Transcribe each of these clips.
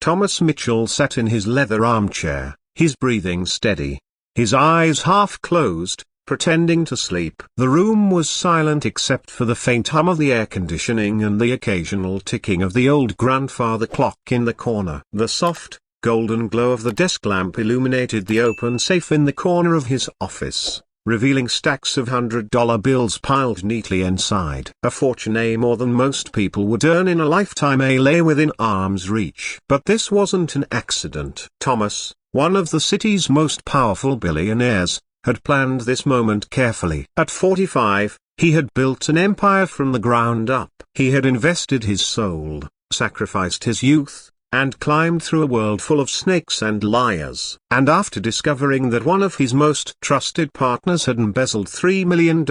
Thomas Mitchell sat in his leather armchair, his breathing steady, his eyes half closed, pretending to sleep. The room was silent except for the faint hum of the air conditioning and the occasional ticking of the old grandfather clock in the corner. The soft, golden glow of the desk lamp illuminated the open safe in the corner of his office, revealing stacks of $100 bills piled neatly inside. A fortune more than most people would earn in a lifetime lay within arm's reach. But this wasn't an accident. Thomas, one of the city's most powerful billionaires, had planned this moment carefully. At 45, he had built an empire from the ground up. He had invested his soul, sacrificed his youth, and climbed through a world full of snakes and liars. And after discovering that one of his most trusted partners had embezzled $3 million,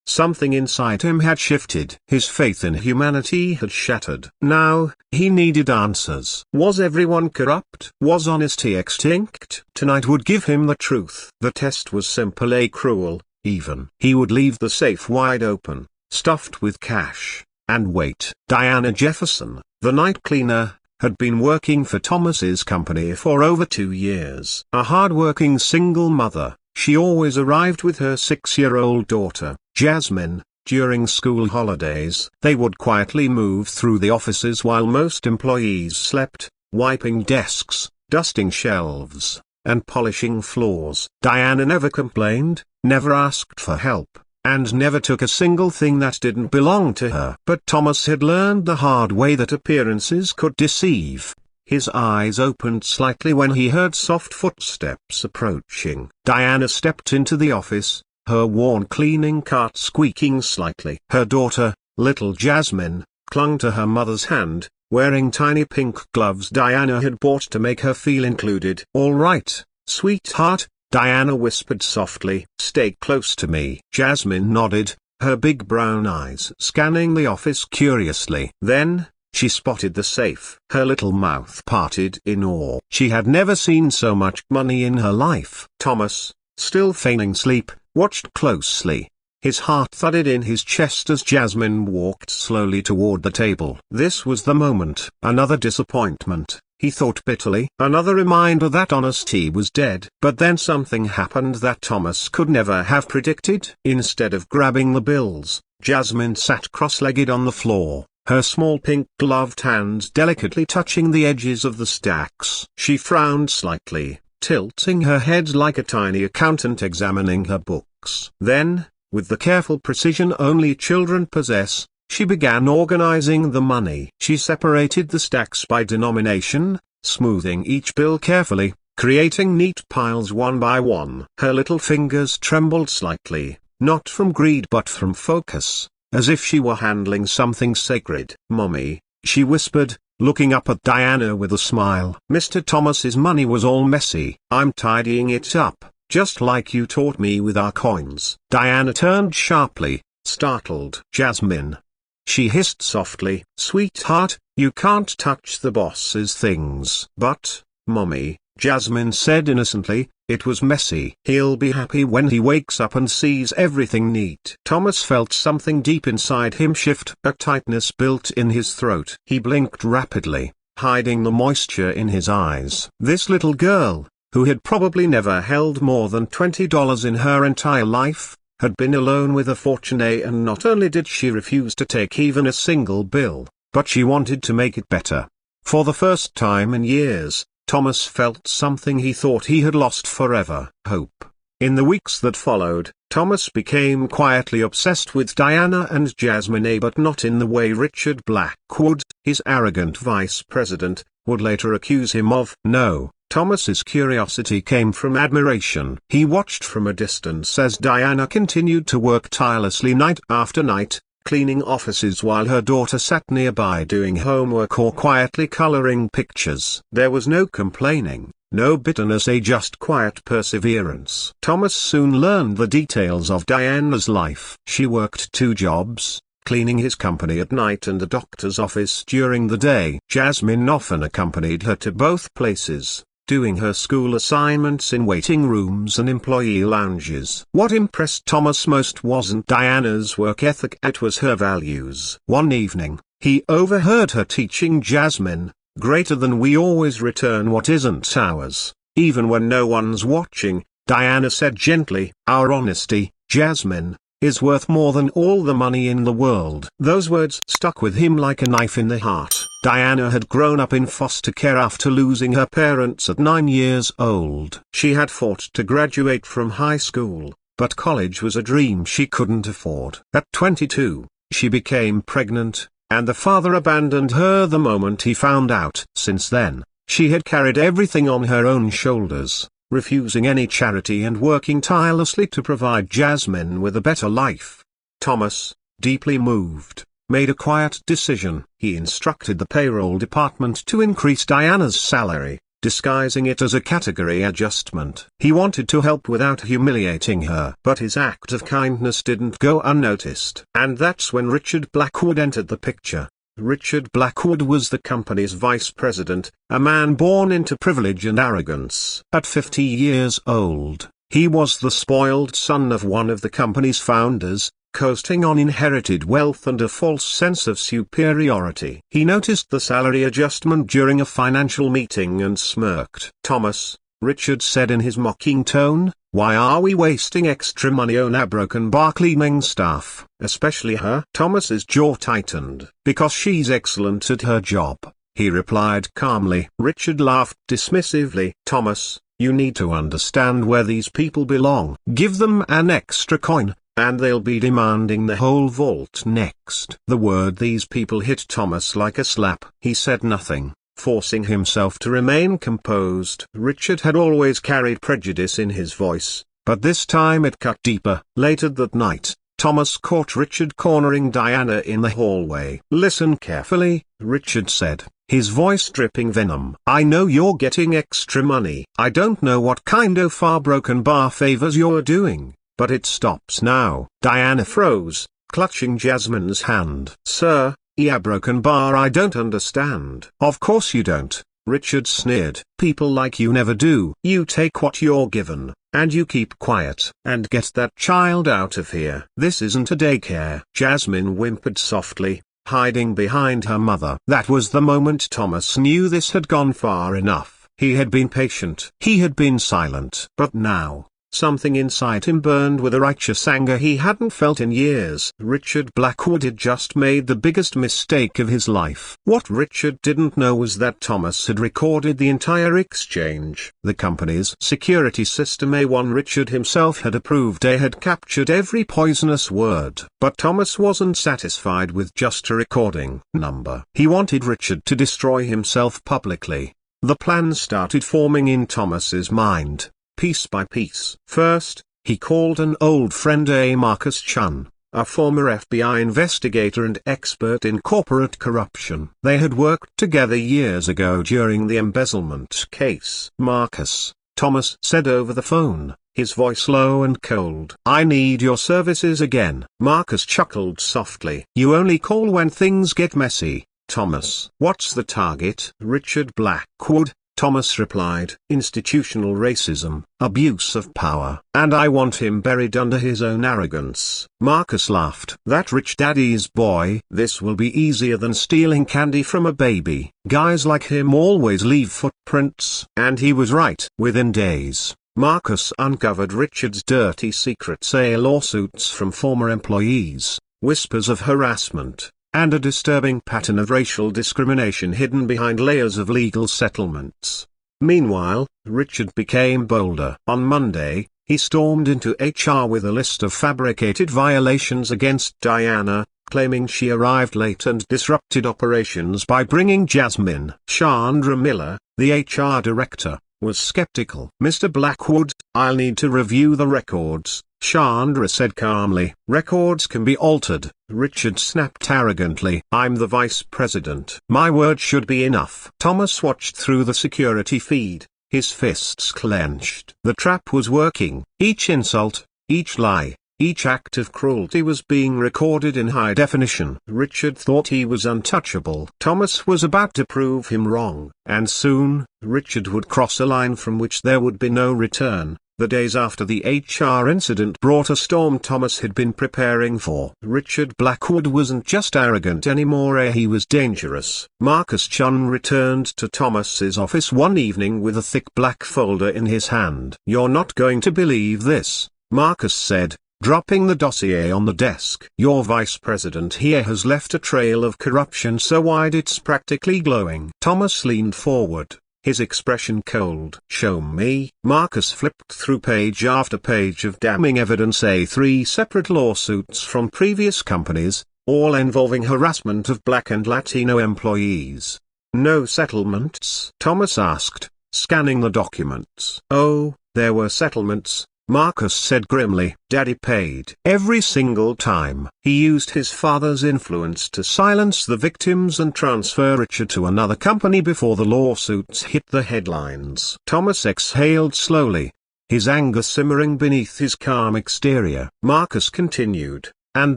something inside him had shifted. His faith in humanity had shattered. Now, he needed answers. Was everyone corrupt? Was honesty extinct? Tonight would give him the truth. The test was simple, cruel, even. He would leave the safe wide open, stuffed with cash, and wait. Diana Jefferson, the night cleaner, had been working for Thomas's company for over 2 years. A hard-working single mother, she always arrived with her 6-year-old daughter, Jasmine, during school holidays. They would quietly move through the offices while most employees slept, wiping desks, dusting shelves, and polishing floors. Diana never complained, never asked for help, and never took a single thing that didn't belong to her. But Thomas had learned the hard way that appearances could deceive. His eyes opened slightly when he heard soft footsteps approaching. Diana stepped into the office, her worn cleaning cart squeaking slightly. Her daughter, little Jasmine, clung to her mother's hand, wearing tiny pink gloves Diana had bought to make her feel included. "All right, sweetheart," Diana whispered softly. "Stay close to me." Jasmine nodded, her big brown eyes scanning the office curiously. Then, she spotted the safe. Her little mouth parted in awe. She had never seen so much money in her life. Thomas, still feigning sleep, watched closely. His heart thudded in his chest as Jasmine walked slowly toward the table. This was the moment. Another disappointment, he thought bitterly. Another reminder that honesty was dead. But then something happened that Thomas could never have predicted. Instead of grabbing the bills, Jasmine sat cross-legged on the floor, her small pink-gloved hands delicately touching the edges of the stacks. She frowned slightly, tilting her head like a tiny accountant examining her books. Then, with the careful precision only children possess, she began organizing the money. She separated the stacks by denomination, smoothing each bill carefully, creating neat piles one by one. Her little fingers trembled slightly, not from greed but from focus, as if she were handling something sacred. "Mommy," she whispered, looking up at Diana with a smile. "Mr. Thomas's money was all messy. I'm tidying it up, just like you taught me with our coins." Diana turned sharply, startled. "Jasmine," she hissed softly. "Sweetheart, you can't touch the boss's things." "But, Mommy," Jasmine said innocently, "it was messy. He'll be happy when he wakes up and sees everything neat." Thomas felt something deep inside him shift. A tightness built in his throat. He blinked rapidly, hiding the moisture in his eyes. This little girl, who had probably never held more than $20 in her entire life, had been alone with a fortune, and not only did she refuse to take even a single bill, but she wanted to make it better. For the first time in years, Thomas felt something he thought he had lost forever: hope. In the weeks that followed, Thomas became quietly obsessed with Diana and Jasmine, but not in the way Richard Blackwood, his arrogant vice president, would later accuse him of. No, Thomas's curiosity came from admiration. He watched from a distance as Diana continued to work tirelessly night after night, cleaning offices while her daughter sat nearby doing homework or quietly coloring pictures. There was no complaining, no bitterness, just quiet perseverance. Thomas soon learned the details of Diana's life. She worked 2 jobs, cleaning his company at night and the doctor's office during the day. Jasmine often accompanied her to both places, doing her school assignments in waiting rooms and employee lounges. What impressed Thomas most wasn't Diana's work ethic, it was her values. One evening, he overheard her teaching Jasmine, greater than we always return what isn't ours, even when no one's watching, Diana said gently. Our honesty, Jasmine, is worth more than all the money in the world. Those words stuck with him like a knife in the heart. Diana had grown up in foster care after losing her parents at 9 years old. She had fought to graduate from high school, but college was a dream she couldn't afford. At 22, she became pregnant, and the father abandoned her the moment he found out. Since then, she had carried everything on her own shoulders, refusing any charity and working tirelessly to provide Jasmine with a better life. Thomas, deeply moved, made a quiet decision. He instructed the payroll department to increase Diana's salary, disguising it as a category adjustment. He wanted to help without humiliating her. But his act of kindness didn't go unnoticed. And that's when Richard Blackwood entered the picture. Richard Blackwood was the company's vice president, a man born into privilege and arrogance. At 50 years old, he was the spoiled son of one of the company's founders, coasting on inherited wealth and a false sense of superiority. He noticed the salary adjustment during a financial meeting and smirked. Thomas, Richard said in his mocking tone, why are we wasting extra money on our broken bar cleaning staff, especially her? Thomas's jaw tightened. Because she's excellent at her job, he replied calmly. Richard laughed dismissively. Thomas, you need to understand where these people belong. Give them an extra coin, and they'll be demanding the whole vault next. The word these people hit Thomas like a slap. He said nothing, forcing himself to remain composed. Richard had always carried prejudice in his voice, but this time it cut deeper. Later that night, Thomas caught Richard cornering Diana in the hallway. Listen carefully, Richard said, his voice dripping venom. I know you're getting extra money. I don't know what kind of broken bar favors you're doing, but it stops now. Diana froze, clutching Jasmine's hand. Sir, yeah, broken bar, I don't understand. Of course you don't, Richard sneered. People like you never do. You take what you're given, and you keep quiet. And get that child out of here. This isn't a daycare. Jasmine whimpered softly, hiding behind her mother. That was the moment Thomas knew this had gone far enough. He had been patient. He had been silent. But now, something inside him burned with a righteous anger he hadn't felt in years. Richard Blackwood had just made the biggest mistake of his life. What Richard didn't know was that Thomas had recorded the entire exchange. The company's security system A1 Richard himself had approved. They had captured every poisonous word. But Thomas wasn't satisfied with just a recording number. He wanted Richard to destroy himself publicly. The plan started forming in Thomas's mind, piece by piece. First, he called an old friend, Marcus Chun, a former FBI investigator and expert in corporate corruption. They had worked together years ago during the embezzlement case. Marcus, Thomas said over the phone, his voice low and cold. I need your services again. Marcus chuckled softly. You only call when things get messy, Thomas. What's the target? Richard Blackwood, Thomas replied. Institutional racism, abuse of power. And I want him buried under his own arrogance. Marcus laughed. That rich daddy's boy. This will be easier than stealing candy from a baby. Guys like him always leave footprints. And he was right. Within days, Marcus uncovered Richard's dirty secrets: lawsuits from former employees, whispers of harassment, and a disturbing pattern of racial discrimination hidden behind layers of legal settlements. Meanwhile, Richard became bolder. On Monday, he stormed into HR with a list of fabricated violations against Diana, claiming she arrived late and disrupted operations by bringing Jasmine. Chandra Miller, the HR director, was skeptical. Mr. Blackwood, I'll need to review the records, Chandra said calmly. Records can be altered, Richard snapped arrogantly. I'm the vice president. My word should be enough. Thomas watched through the security feed, his fists clenched. The trap was working. Each insult, each lie, each act of cruelty was being recorded in high definition. Richard thought he was untouchable. Thomas was about to prove him wrong, and soon, Richard would cross a line from which there would be no return. The days after the HR incident brought a storm Thomas had been preparing for. Richard Blackwood wasn't just arrogant anymore, he was dangerous. Marcus Chun returned to Thomas's office one evening with a thick black folder in his hand. "You're not going to believe this," Marcus said, dropping the dossier on the desk. "Your vice president here has left a trail of corruption so wide it's practically glowing." Thomas leaned forward, his expression cold. "Show me." Marcus flipped through page after page of damning evidence, 3 separate lawsuits from previous companies, all involving harassment of Black and Latino employees. "No settlements?" Thomas asked, scanning the documents. "Oh, there were settlements," Marcus said grimly. "Daddy paid every single time." He used his father's influence to silence the victims and transfer Richard to another company before the lawsuits hit the headlines. Thomas exhaled slowly, his anger simmering beneath his calm exterior. Marcus continued, "And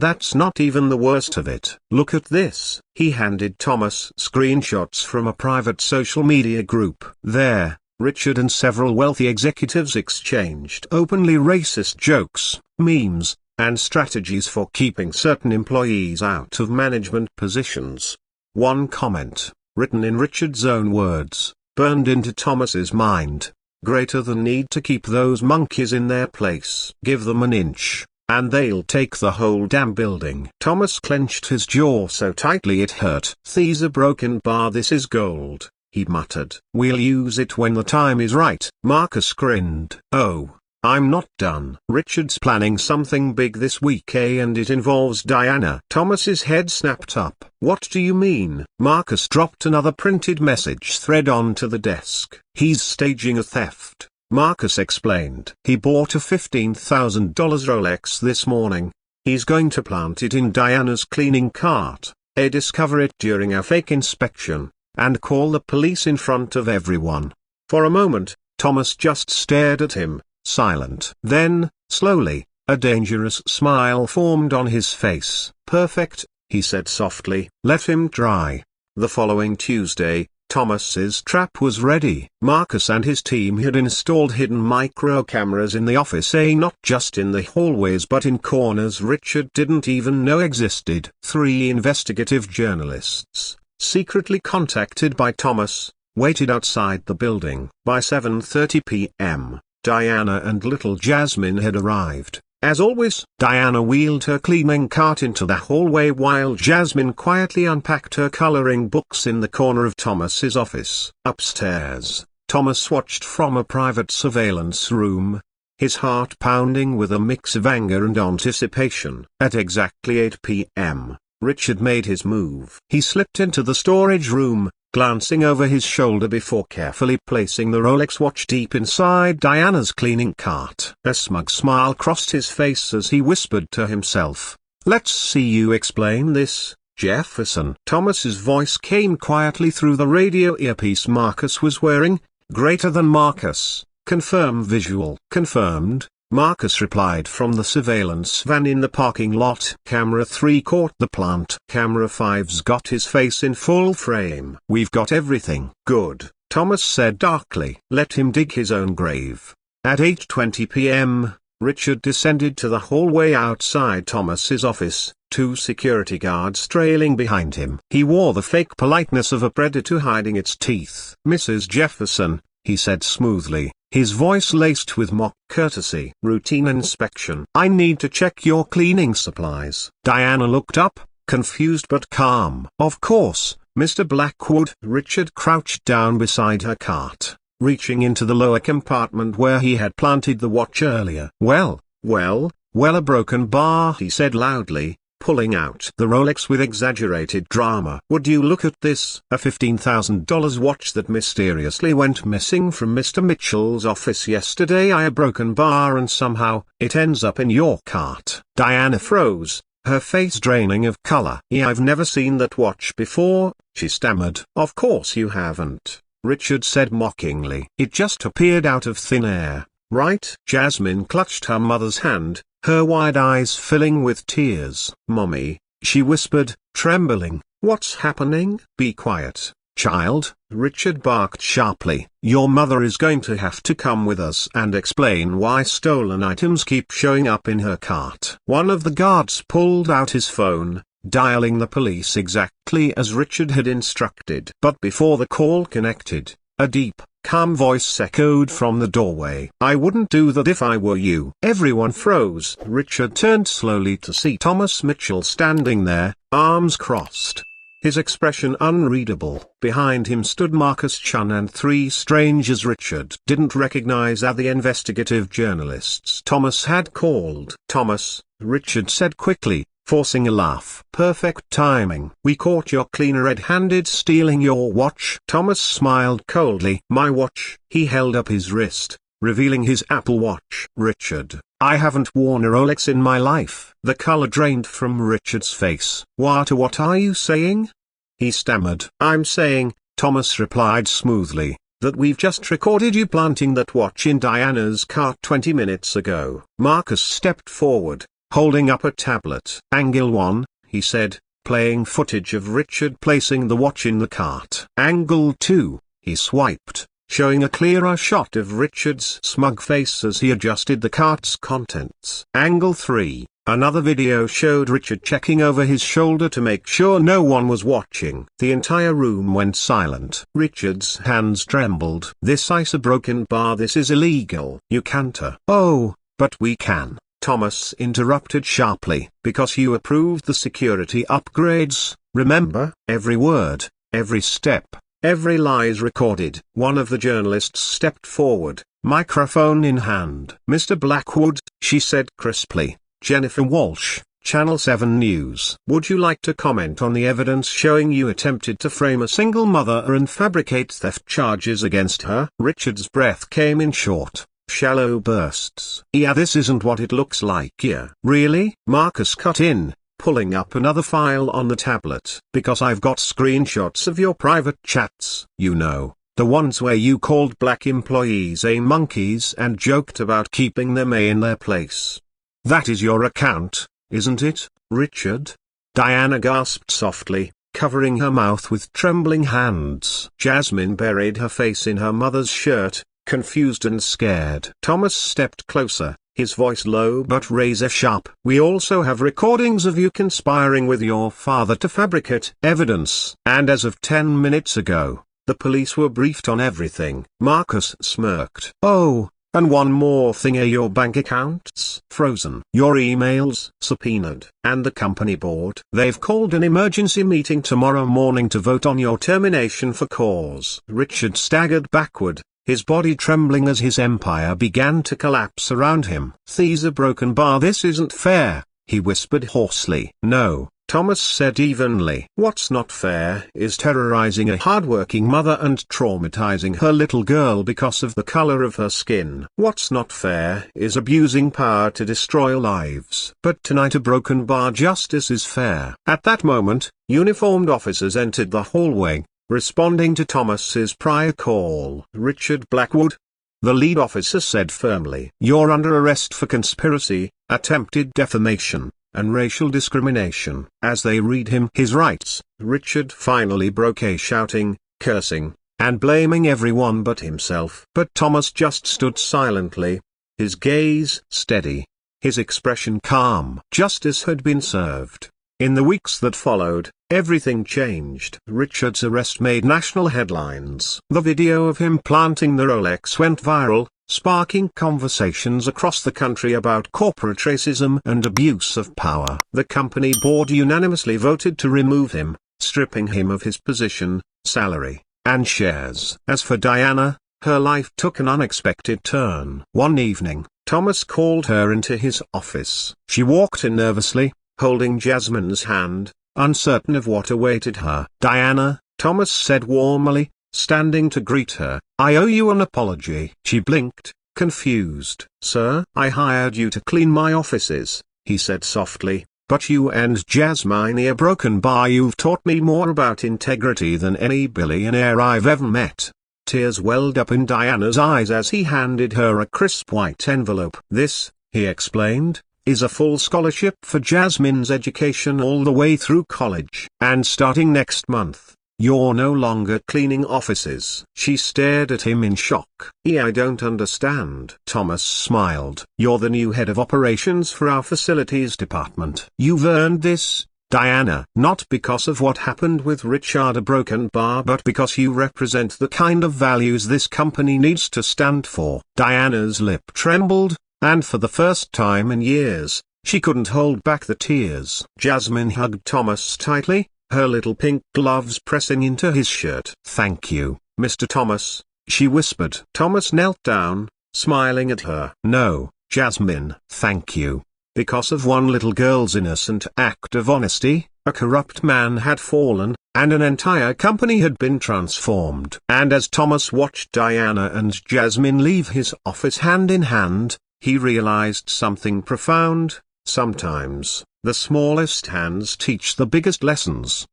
that's not even the worst of it. Look at this." He handed Thomas screenshots from a private social media group. There, Richard and several wealthy executives exchanged openly racist jokes, memes, and strategies for keeping certain employees out of management positions. One comment, written in Richard's own words, burned into Thomas's mind. "Greater than need to keep those monkeys in their place. Give them an inch, and they'll take the whole damn building." Thomas clenched his jaw so tightly it hurt. "These are broken bar, this is gold," he muttered. "We'll use it when the time is right." Marcus grinned. "Oh, I'm not done. Richard's planning something big this week, and it involves Diana." Thomas's head snapped up. "What do you mean?" Marcus dropped another printed message thread onto the desk. "He's staging a theft," Marcus explained. "He bought a $15,000 Rolex this morning. He's going to plant it in Diana's cleaning cart, discover it during a fake inspection, and call the police in front of everyone." For a moment, Thomas just stared at him, silent. Then, slowly, a dangerous smile formed on his face. "Perfect," he said softly. "Let him try." The following Tuesday, Thomas's trap was ready. Marcus and his team had installed hidden micro cameras in the office, not just in the hallways but in corners Richard didn't even know existed. 3 investigative journalists, secretly contacted by Thomas, waited outside the building. By 7:30 p.m., Diana and little Jasmine had arrived. As always, Diana wheeled her cleaning cart into the hallway while Jasmine quietly unpacked her coloring books in the corner of Thomas's office. Upstairs, Thomas watched from a private surveillance room, his heart pounding with a mix of anger and anticipation. At exactly 8 p.m., Richard made his move. He slipped into the storage room, glancing over his shoulder before carefully placing the Rolex watch deep inside Diana's cleaning cart. A smug smile crossed his face as he whispered to himself, "Let's see you explain this, Jefferson." Thomas's voice came quietly through the radio earpiece Marcus was wearing. "Greater than Marcus, confirm visual." "Confirmed," Marcus replied from the surveillance van in the parking lot. Camera 3 caught the plant. Camera 5's got his face in full frame. "We've got everything." "Good," Thomas said darkly. "Let him dig his own grave." At 8:20 p.m., Richard descended to the hallway outside Thomas's office, 2 security guards trailing behind him. He wore the fake politeness of a predator hiding its teeth. "Mrs. Jefferson," he said smoothly, his voice laced with mock courtesy. "Routine inspection. I need to check your cleaning supplies." Diana looked up, confused but calm. "Of course, Mr. Blackwood." Richard crouched down beside her cart, reaching into the lower compartment where he had planted the watch earlier. Well, a broken bar," he said loudly, pulling out the Rolex with exaggerated drama. "Would you look at this? A $15,000 watch that mysteriously went missing from Mr. Mitchell's office yesterday. A broken bar, and somehow, it ends up in your cart." Diana froze, her face draining of color. "I've never seen that watch before," she stammered. "Of course you haven't," Richard said mockingly. "It just appeared out of thin air, right?" Jasmine clutched her mother's hand, her wide eyes filling with tears. "Mommy," she whispered, trembling, "what's happening?" "Be quiet, child," Richard barked sharply. "Your mother is going to have to come with us and explain why stolen items keep showing up in her cart." One of the guards pulled out his phone, dialing the police exactly as Richard had instructed. But before the call connected, a deep, calm voice echoed from the doorway. "I wouldn't do that if I were you." Everyone froze. Richard turned slowly to see Thomas Mitchell standing there, arms crossed, his expression unreadable. Behind him stood Marcus Chun and three strangers Richard didn't recognize as the investigative journalists Thomas had called. "Thomas," Richard said quickly, forcing a laugh. "Perfect timing. We caught your cleaner red-handed stealing your watch." Thomas smiled coldly. "My watch?" He held up his wrist, revealing his Apple Watch. "Richard, I haven't worn a Rolex in my life." The color drained from Richard's face. What are you saying?" he stammered. "I'm saying," Thomas replied smoothly, "that we've just recorded you planting that watch in Diana's cart 20 minutes ago." Marcus stepped forward, holding up a tablet. "Angle 1, he said, playing footage of Richard placing the watch in the cart. "Angle 2, he swiped, showing a clearer shot of Richard's smug face as he adjusted the cart's contents. "Angle 3, another video showed Richard checking over his shoulder to make sure no one was watching." The entire room went silent. Richard's hands trembled. "This is a broken bar. This is illegal. You can't." "Oh, but we can," Thomas interrupted sharply. "Because you approved the security upgrades, remember? Every word, every step, every lie is recorded." One of the journalists stepped forward, microphone in hand. "Mr. Blackwood," she said crisply, "Jennifer Walsh, Channel 7 News. Would you like to comment on the evidence showing you attempted to frame a single mother and fabricate theft charges against her?" Richard's breath came in short, shallow bursts. "Yeah, this isn't what it looks like." "Yeah, really?" Marcus cut in, pulling up another file on the tablet. "Because I've got screenshots of your private chats, you know, the ones where you called black employees monkeys and joked about keeping them in their place. That is your account, isn't it, Richard?" Diana gasped softly, covering her mouth with trembling hands. Jasmine buried her face in her mother's shirt, confused and scared. Thomas stepped closer, his voice low but razor sharp. "We also have recordings of you conspiring with your father to fabricate evidence. And as of 10 minutes ago, the police were briefed on everything." Marcus smirked. "Oh, and one more thing, are your bank accounts frozen? Your emails subpoenaed? And the company board? They've called an emergency meeting tomorrow morning to vote on your termination for cause." Richard staggered backward, his body trembling as his empire began to collapse around him. "These a broken bar. This isn't fair," he whispered hoarsely. "No," Thomas said evenly. "What's not fair is terrorizing a hardworking mother and traumatizing her little girl because of the color of her skin. What's not fair is abusing power to destroy lives. But tonight a broken bar justice is fair." At that moment, uniformed officers entered the hallway, responding to Thomas's prior call. "Richard Blackwood," the lead officer said firmly, "you're under arrest for conspiracy, attempted defamation, and racial discrimination." As they read him his rights, Richard finally broke shouting, cursing, and blaming everyone but himself. But Thomas just stood silently, his gaze steady, his expression calm. Justice had been served. In the weeks that followed, everything changed. Richard's arrest made national headlines. The video of him planting the Rolex went viral, sparking conversations across the country about corporate racism and abuse of power. The company board unanimously voted to remove him, stripping him of his position, salary, and shares. As for Diana, her life took an unexpected turn. One evening, Thomas called her into his office. She walked in nervously, holding Jasmine's hand, uncertain of what awaited her. "Diana," Thomas said warmly, standing to greet her, "I owe you an apology." She blinked, confused. "Sir?" "I hired you to clean my offices," he said softly, "but you and Jasmine are broken bar. You've taught me more about integrity than any billionaire I've ever met." Tears welled up in Diana's eyes as he handed her a crisp white envelope. "This," he explained, "is a full scholarship for Jasmine's education all the way through college. And starting next month, You're no longer cleaning offices." She stared at him in shock. "I don't understand." Thomas smiled. "You're the new head of operations for our facilities department. You've earned this, Diana, not because of what happened with Richard a broken bar, but because you represent the kind of values this company needs to stand for." Diana's lip trembled, and for the first time in years, she couldn't hold back the tears. Jasmine hugged Thomas tightly, her little pink gloves pressing into his shirt. "Thank you, Mr. Thomas," she whispered. Thomas knelt down, smiling at her. "No, Jasmine, thank you. Because of one little girl's innocent act of honesty, a corrupt man had fallen, and an entire company had been transformed." And as Thomas watched Diana and Jasmine leave his office hand in hand, he realized something profound. Sometimes, the smallest hands teach the biggest lessons.